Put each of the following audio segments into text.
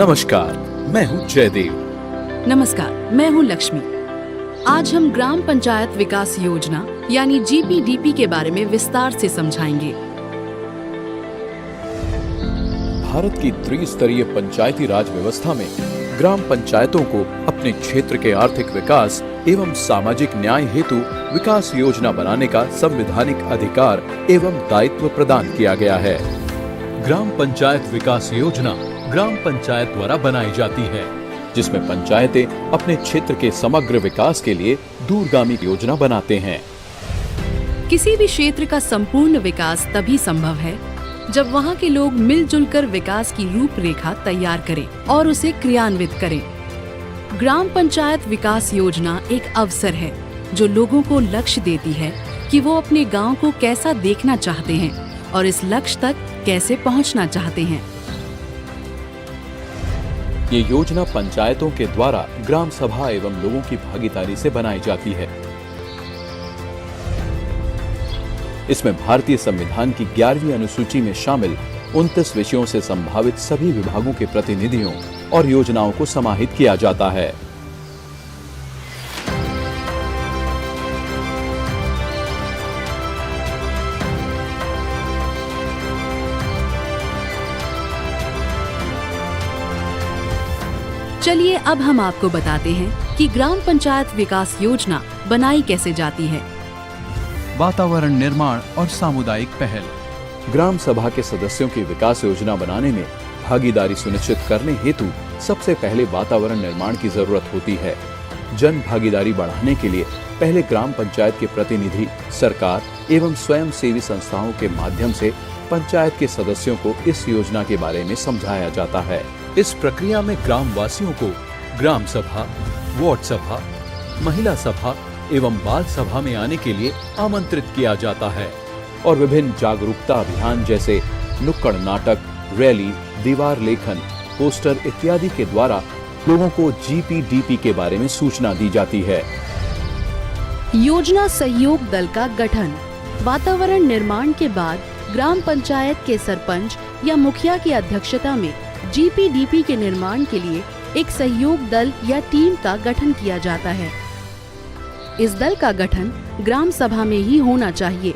नमस्कार, मैं हूँ जयदेव। नमस्कार, मैं हूँ लक्ष्मी। आज हम ग्राम पंचायत विकास योजना यानी GPDP के बारे में विस्तार से समझाएंगे। भारत की त्रिस्तरीय पंचायती राज व्यवस्था में ग्राम पंचायतों को अपने क्षेत्र के आर्थिक विकास एवं सामाजिक न्याय हेतु विकास योजना बनाने का संवैधानिक अधिकार एवं दायित्व प्रदान किया गया है। ग्राम पंचायत विकास योजना ग्राम पंचायत द्वारा बनाई जाती है, जिसमें पंचायतें अपने क्षेत्र के समग्र विकास के लिए दूरगामी योजना बनाते हैं। किसी भी क्षेत्र का संपूर्ण विकास तभी संभव है जब वहाँ के लोग मिलजुल कर विकास की रूपरेखा तैयार करें और उसे क्रियान्वित करें। ग्राम पंचायत विकास योजना एक अवसर है जो लोगों को लक्ष्य देती है कि वो अपने गांव को कैसा देखना चाहते हैं और इस लक्ष्य तक कैसे पहुंचना चाहते हैं। ये योजना पंचायतों के द्वारा ग्राम सभा एवं लोगों की भागीदारी से बनाई जाती है। इसमें भारतीय संविधान की 11वीं अनुसूची में शामिल 29 विषयों से संभावित सभी विभागों के प्रतिनिधियों और योजनाओं को समाहित किया जाता है। चलिए अब हम आपको बताते हैं कि ग्राम पंचायत विकास योजना बनाई कैसे जाती है। वातावरण निर्माण और सामुदायिक पहल। ग्राम सभा के सदस्यों की विकास योजना बनाने में भागीदारी सुनिश्चित करने हेतु सबसे पहले वातावरण निर्माण की जरूरत होती है। जन भागीदारी बढ़ाने के लिए पहले ग्राम पंचायत के प्रतिनिधि सरकार एवं स्वयं सेवी संस्थाओं के माध्यम से पंचायत के सदस्यों को इस योजना के बारे में समझाया जाता है। इस प्रक्रिया में ग्राम वासियों को ग्राम सभा, वार्ड सभा, महिला सभा एवं बाल सभा में आने के लिए आमंत्रित किया जाता है और विभिन्न जागरूकता अभियान जैसे नुक्कड़ नाटक, रैली, दीवार लेखन, पोस्टर इत्यादि के द्वारा लोगों को GPDP के बारे में सूचना दी जाती है। योजना सहयोग दल का गठन। वातावरण निर्माण के बाद ग्राम पंचायत के सरपंच या मुखिया की अध्यक्षता में GPDP के निर्माण के लिए एक सहयोग दल या टीम का गठन किया जाता है। इस दल का गठन ग्राम सभा में ही होना चाहिए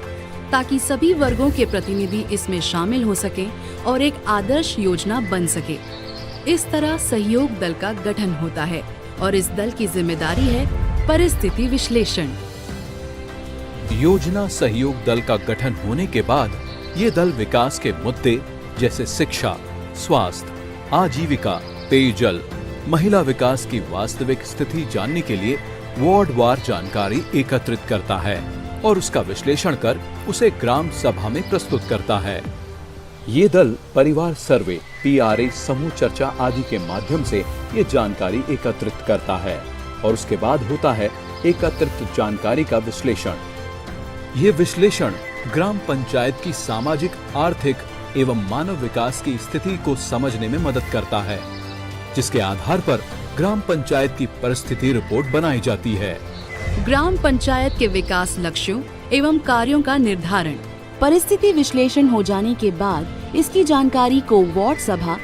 ताकि सभी वर्गों के प्रतिनिधि इसमें शामिल हो सकें और एक आदर्श योजना बन सके। इस तरह सहयोग दल का गठन होता है और इस दल की जिम्मेदारी है परिस्थिति विश्लेषण। योजना सहयोग दल का गठन होने के बाद ये दल विकास के मुद्दे जैसे शिक्षा, स्वास्थ्य, आजीविका, पेयजल, महिला विकास की वास्तविक स्थिति जानने के लिए वार्ड वार जानकारी एकत्रित करता है और उसका विश्लेषण कर उसे ग्राम सभा में प्रस्तुत करता है। ये दल परिवार सर्वे, PRA, समूह चर्चा आदि के माध्यम से ये जानकारी एकत्रित करता है और उसके बाद होता है एकत्रित जानकारी का विश्लेषण। ये विश्लेषण ग्राम पंचायत की सामाजिक, आर्थिक एवं मानव विकास की स्थिति को समझने में मदद करता है, जिसके आधार पर ग्राम पंचायत की परिस्थिति रिपोर्ट बनाई जाती है। ग्राम पंचायत के विकास लक्ष्यों एवं कार्यों का निर्धारण। परिस्थिति विश्लेषण हो जाने के बाद इसकी जानकारी को वार्ड सभा,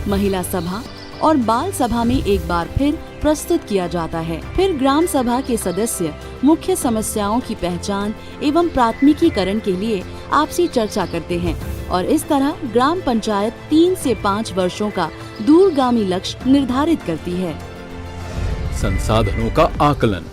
महिला सभा और बाल सभा में एक बार फिर प्रस्तुत किया जाता है। फिर ग्राम सभा के सदस्य मुख्य समस्याओं की पहचान एवं प्राथमिकीकरण के लिए आपसी चर्चा करते हैं और इस तरह ग्राम पंचायत 3 से 5 वर्षों का दूरगामी लक्ष्य निर्धारित करती है। संसाधनों का आकलन।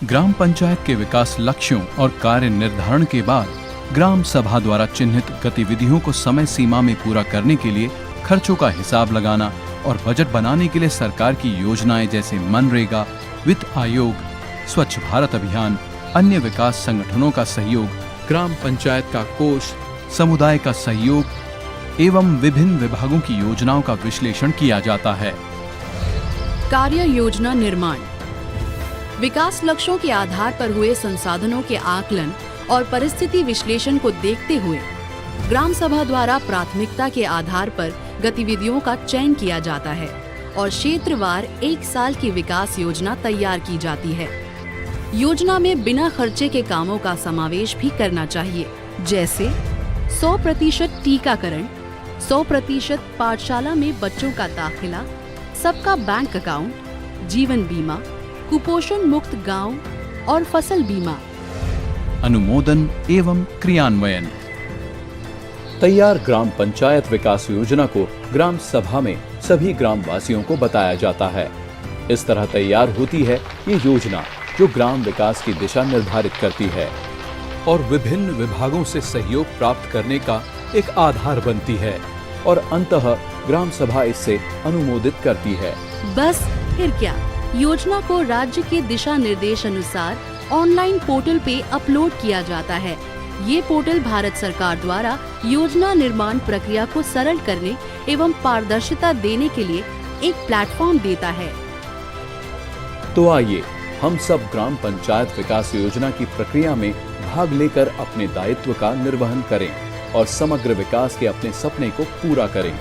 ग्राम पंचायत के विकास लक्ष्यों और कार्य निर्धारण के बाद ग्राम सभा द्वारा चिन्हित गतिविधियों को समय सीमा में पूरा करने के लिए खर्चों का हिसाब लगाना और बजट बनाने के लिए सरकार की योजनाएं जैसे मनरेगा, वित्त आयोग, स्वच्छ भारत अभियान, अन्य विकास संगठनों का सहयोग, ग्राम पंचायत का कोष, समुदाय का सहयोग एवं विभिन्न विभागों की योजनाओं का विश्लेषण किया जाता है। कार्य योजना निर्माण। विकास लक्ष्यों के आधार पर हुए संसाधनों के आकलन और परिस्थिति विश्लेषण को देखते हुए ग्राम सभा द्वारा प्राथमिकता के आधार पर गतिविधियों का चयन किया जाता है और क्षेत्रवार 1 साल की विकास योजना तैयार की जाती है। योजना में बिना खर्चे के कामों का समावेश भी करना चाहिए, जैसे 100% टीकाकरण, 100% पाठशाला में बच्चों का दाखिला, सबका बैंक अकाउंट, जीवन बीमा, कुपोषण मुक्त गांव और फसल बीमा। अनुमोदन एवं क्रियान्वयन। तैयार ग्राम पंचायत विकास योजना को ग्राम सभा में सभी ग्राम वासियों को बताया जाता है। इस तरह तैयार होती है ये योजना जो ग्राम विकास की दिशा निर्धारित करती है और विभिन्न विभागों से सहयोग प्राप्त करने का एक आधार बनती है और अंततः ग्राम सभा इससे अनुमोदित करती है। बस फिर क्या, योजना को राज्य के दिशा निर्देश अनुसार ऑनलाइन पोर्टल पे अपलोड किया जाता है। ये पोर्टल भारत सरकार द्वारा योजना निर्माण प्रक्रिया को सरल करने एवं पारदर्शिता देने के लिए एक प्लेटफॉर्म देता है। तो आइए हम सब ग्राम पंचायत विकास योजना की प्रक्रिया में भाग लेकर अपने दायित्व का निर्वहन करें और समग्र विकास के अपने सपने को पूरा करें।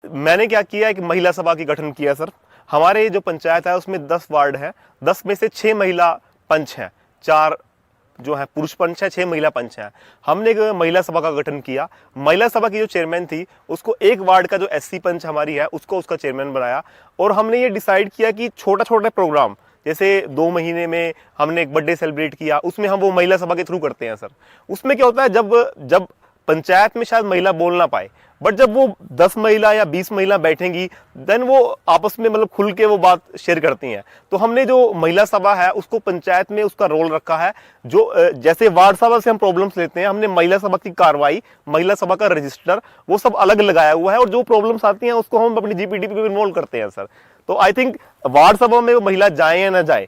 मैंने क्या किया है कि महिला सभा की गठन किया सर। हमारे जो पंचायत है उसमें 10 वार्ड है, 10 में से 6 महिला पंच हैं, 4 जो है पुरुष पंच है, 6 महिला पंच हैं। हमने एक महिला सभा का गठन किया। महिला सभा की जो चेयरमैन थी उसको एक वार्ड का जो एससी पंच हमारी है उसको उसका चेयरमैन बनाया और हमने ये डिसाइड किया कि छोटा छोटा प्रोग्राम जैसे 2 महीने में हमने एक बर्थडे सेलिब्रेट किया, उसमें हम वो महिला सभा के थ्रू करते हैं सर। उसमें क्या होता है, जब पंचायत में शायद महिला बोल ना पाए, बट जब वो 10 महिला या 20 महिला बैठेंगी देन वो आपस में मतलब खुल के वो बात शेयर करती हैं। तो हमने जो महिला सभा है उसको पंचायत में उसका रोल रखा है। जो जैसे वार्ड सभा से हम प्रॉब्लम्स लेते हैं, हमने महिला सभा की कार्रवाई, महिला सभा का रजिस्टर वो सब अलग लगाया हुआ है और जो प्रॉब्लम्स आती हैं उसको हम अपनी जीपीडीपी में इन्वॉल्व करते हैं सर। तो आई थिंक वार्ड सभा में वो महिला जाए या ना जाए,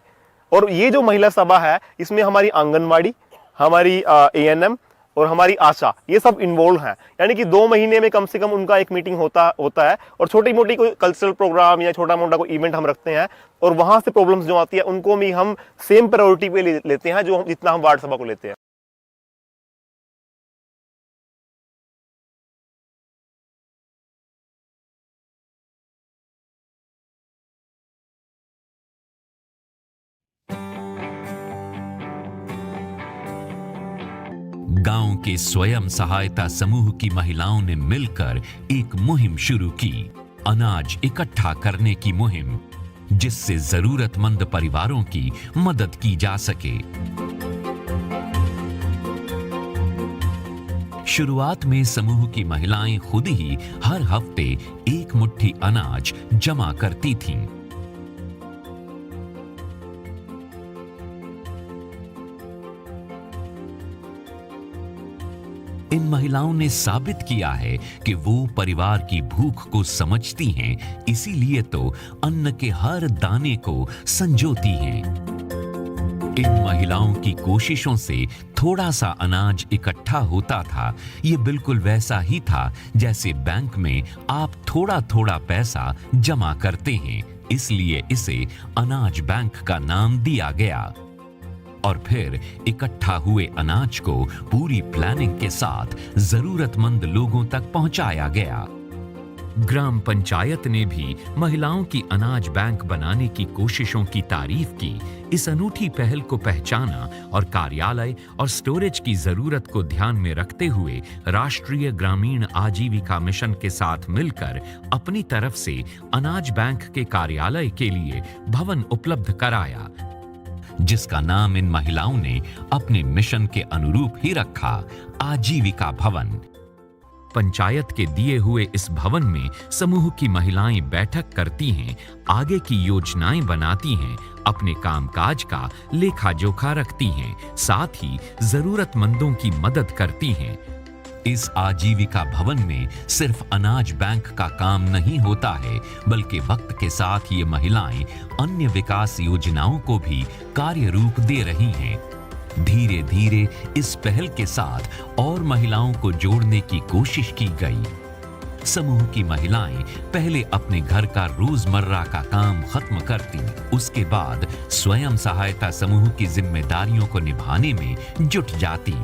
और ये जो महिला सभा है इसमें हमारी आंगनबाड़ी, हमारी एएनएम और हमारी आशा ये सब इन्वॉल्व हैं। यानी कि 2 महीने में कम से कम उनका एक मीटिंग होता है और छोटी मोटी कोई कल्चरल प्रोग्राम या छोटा मोटा कोई इवेंट हम रखते हैं और वहां से प्रॉब्लम्स जो आती है उनको भी हम सेम प्रायोरिटी पे लेते हैं जो जितना हम वार्ड सभा को लेते हैं। गांव के स्वयं सहायता समूह की महिलाओं ने मिलकर एक मुहिम शुरू की, अनाज इकट्ठा करने की मुहिम, जिससे जरूरतमंद परिवारों की मदद की जा सके। शुरुआत में समूह की महिलाएं खुद ही हर हफ्ते 1 मुट्ठी अनाज जमा करती थीं। इन महिलाओं ने साबित किया है कि वो परिवार की भूख को समझती हैं, इसीलिए तो अन्न के हर दाने को संजोती हैं। इन महिलाओं की कोशिशों से थोड़ा सा अनाज इकट्ठा होता था। ये बिल्कुल वैसा ही था जैसे बैंक में आप थोड़ा थोड़ा पैसा जमा करते हैं, इसलिए इसे अनाज बैंक का नाम दिया गया। और फिर इकट्ठा हुए अनाज को पूरी प्लानिंग के साथ जरूरतमंद लोगों तक पहुंचाया गया। ग्राम पंचायत ने भी महिलाओं की अनाज बैंक बनाने की कोशिशों की तारीफ की। इस अनूठी पहल को पहचाना और कार्यालय और स्टोरेज की जरूरत को ध्यान में रखते हुए राष्ट्रीय ग्रामीण आजीविका मिशन के साथ मिलकर अपनी तरफ से अनाज बैंक के कार्यालय के लिए भवन उपलब्ध कराया, जिसका नाम इन महिलाओं ने अपने मिशन के अनुरूप ही रखा, आजीविका भवन। पंचायत के दिए हुए इस भवन में समूह की महिलाएं बैठक करती हैं, आगे की योजनाएं बनाती हैं, अपने कामकाज का लेखा जोखा रखती हैं, साथ ही जरूरतमंदों की मदद करती हैं। इस आजीविका भवन में सिर्फ अनाज बैंक का काम नहीं होता है, बल्कि वक्त के साथ ये महिलाएं अन्य विकास योजनाओं को भी कार्य रूप दे रही हैं। धीरे धीरे इस पहल के साथ और महिलाओं को जोड़ने की कोशिश की गई। समूह की महिलाएं पहले अपने घर का रोजमर्रा का काम खत्म करती, उसके बाद स्वयं सहायता समूह की जिम्मेदारियों को निभाने में जुट जाती।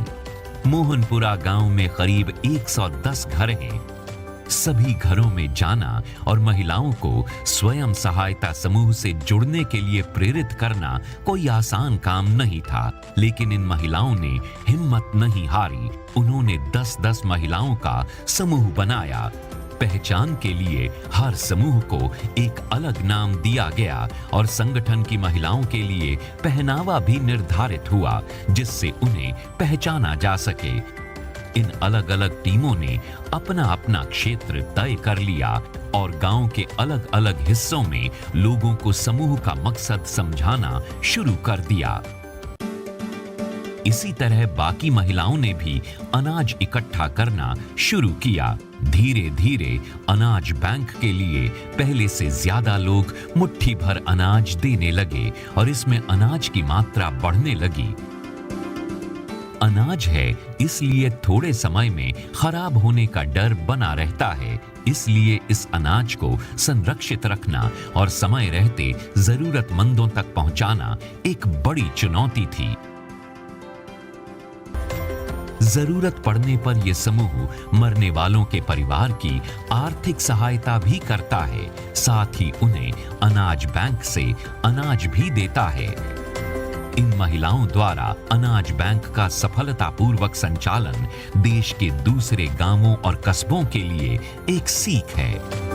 मोहनपुरा गांव में करीब 110 घर हैं। सभी घरों में जाना और महिलाओं को स्वयं सहायता समूह से जुड़ने के लिए प्रेरित करना कोई आसान काम नहीं था, लेकिन इन महिलाओं ने हिम्मत नहीं हारी। उन्होंने 10-10 महिलाओं का समूह बनाया। पहचान के लिए हर समूह को एक अलग नाम दिया गया और संगठन की महिलाओं के लिए पहनावा भी निर्धारित हुआ, जिससे उन्हें पहचाना जा सके। इन अलग अलग टीमों ने अपना अपना क्षेत्र तय कर लिया और गांव के अलग अलग हिस्सों में लोगों को समूह का मकसद समझाना शुरू कर दिया। इसी तरह बाकी महिलाओं ने भी अनाज इकट्ठा करना शुरू किया। धीरे धीरे अनाज बैंक के लिए पहले से ज्यादा लोग मुट्ठी भर अनाज देने लगे और इसमें अनाज की मात्रा बढ़ने लगी। अनाज है, इसलिए थोड़े समय में खराब होने का डर बना रहता है। इसलिए इस अनाज को संरक्षित रखना और समय रहते जरूरतमंदों तक पहुंचाना एक बड़ी चुनौती थी। जरूरत पड़ने पर यह समूह मरने वालों के परिवार की आर्थिक सहायता भी करता है, साथ ही उन्हें अनाज बैंक से अनाज भी देता है। इन महिलाओं द्वारा अनाज बैंक का सफलतापूर्वक संचालन देश के दूसरे गांवों और कस्बों के लिए एक सीख है।